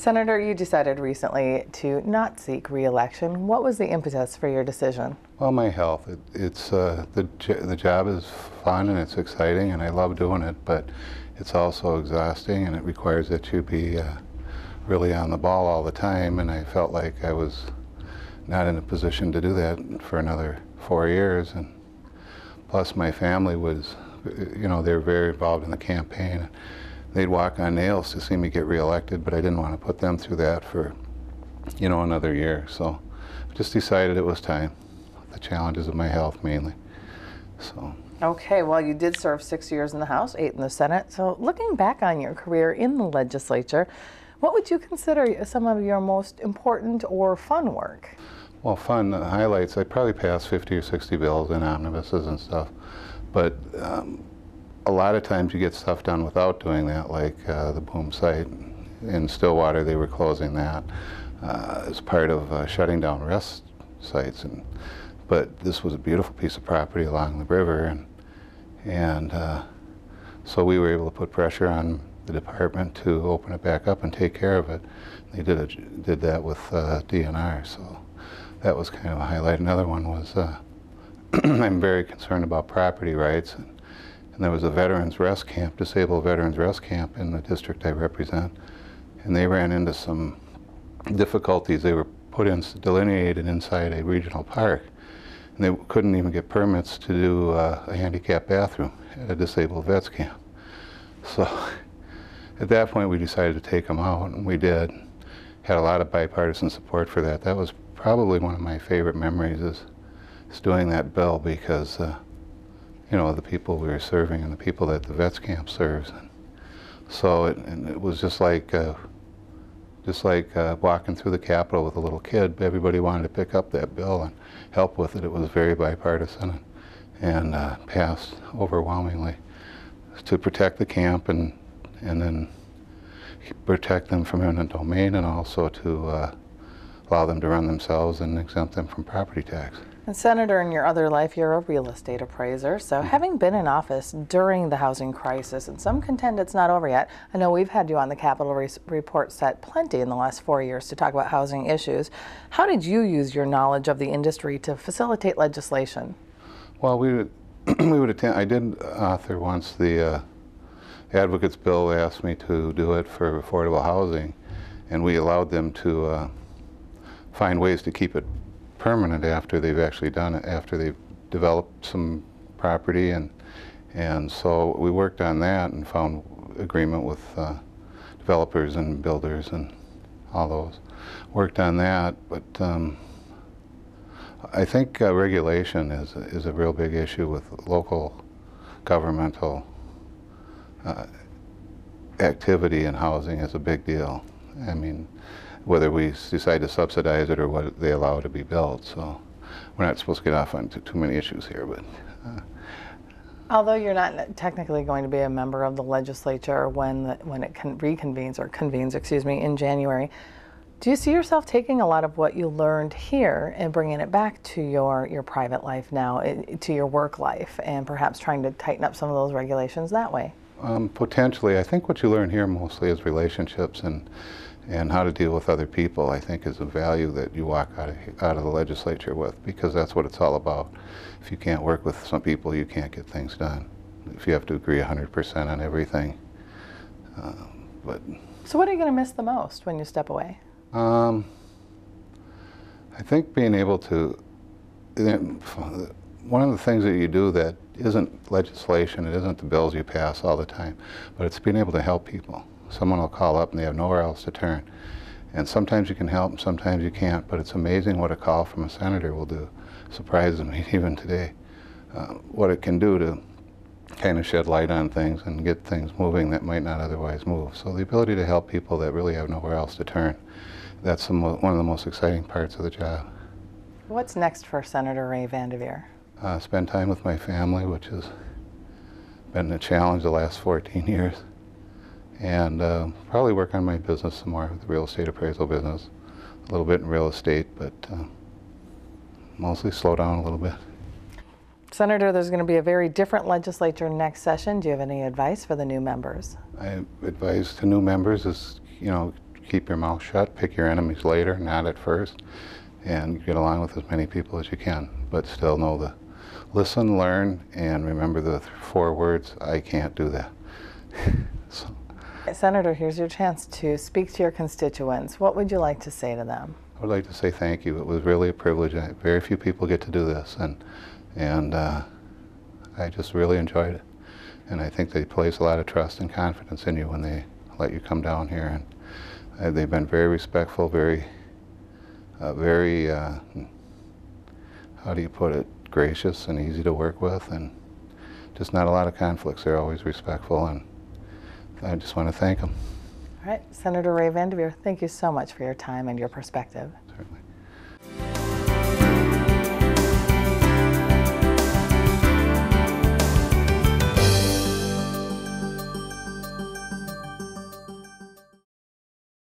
Senator, you decided recently to not seek re-election. What was the impetus for your decision? Well, my health. The job is fun and it's exciting and I love doing it, but it's also exhausting and it requires that you be really on the ball all the time, and I felt like I was not in a position to do that for another 4 years. And plus my family was, they were very involved in the campaign. They'd walk on nails to see me get reelected, but I didn't want to put them through that for, another year. So I just decided it was time. The challenges of my health mainly. So. Okay, well, you did serve 6 years in the House, 8 in the Senate. So looking back on your career in the legislature, what would you consider some of your most important or fun work? Well, fun highlights, I probably passed 50 or 60 bills in omnibuses and stuff, but a lot of times you get stuff done without doing that, like the boom site in Stillwater. They were closing that as part of shutting down rest sites. But this was a beautiful piece of property along the river, and so we were able to put pressure on the department to open it back up and take care of it. They did that with DNR, so that was kind of a highlight. Another one was I'm very concerned about property rights, and there was a veterans rest camp, disabled veterans rest camp in the district I represent, and they ran into some difficulties. They were delineated inside a regional park, and they couldn't even get permits to do a handicapped bathroom at a disabled vets camp. So at that point we decided to take them out, and we did. Had a lot of bipartisan support for that. That was probably one of my favorite memories is doing that bill, because the people we were serving and the people that the vets camp serves. And so it was just like walking through the Capitol with a little kid. Everybody wanted to pick up that bill and help with it. It was very bipartisan and passed overwhelmingly to protect the camp and then protect them from eminent domain, and also to allow them to run themselves and exempt them from property tax. And Senator, in your other life, you're a real estate appraiser. So having been in office during the housing crisis, and some contend it's not over yet, I know we've had you on the Capitol Report set plenty in the last 4 years to talk about housing issues. How did you use your knowledge of the industry to facilitate legislation? Well, I did author once the Advocates Bill. Asked me to do it for affordable housing, and we allowed them to find ways to keep it permanent after they've actually done it, after they've developed some property, and so we worked on that and found agreement with developers and builders and all those. Worked on that, but I think regulation is a real big issue with local governmental activity in housing is a big deal. I mean, whether we decide to subsidize it or what they allow to be built. So we're not supposed to get off on too many issues here, but. Although you're not technically going to be a member of the legislature when it convenes, excuse me, in January, do you see yourself taking a lot of what you learned here and bringing it back to your private life now, to your work life, and perhaps trying to tighten up some of those regulations that way? Potentially. I think what you learn here mostly is relationships and how to deal with other people. I think is a value that you walk out of the legislature with, because that's what it's all about. If you can't work with some people, you can't get things done. If you have to agree 100% on everything. So what are you going to miss the most when you step away? I think being able to, one of the things that you do that isn't legislation, it isn't the bills you pass all the time, but it's being able to help people. Someone will call up and they have nowhere else to turn. And sometimes you can help and sometimes you can't, but it's amazing what a call from a senator will do. Surprises me even today. What it can do to kind of shed light on things and get things moving that might not otherwise move. So the ability to help people that really have nowhere else to turn, that's one of the most exciting parts of the job. What's next for Senator Ray Vandeveer? Spend time with my family, which has been a challenge the last 14 years. And probably work on my business some more, the real estate appraisal business, a little bit in real estate, but mostly slow down a little bit. Senator, there's going to be a very different legislature next session. Do you have any advice for the new members? My advice to new members is, keep your mouth shut, pick your enemies later, not at first, and get along with as many people as you can, but still know the listen, learn, and remember the 4 words, I can't do that. So. Senator, here's your chance to speak to your constituents. What would you like to say to them? I would like to say thank you. It was really a privilege. Very few people get to do this, and I just really enjoyed it. And I think they place a lot of trust and confidence in you when they let you come down here. And they've been very respectful, very, how do you put it, gracious and easy to work with, and just not a lot of conflicts. They're always respectful, and I just want to thank them. All right, Senator Ray Vandeveer, thank you so much for your time and your perspective. Certainly.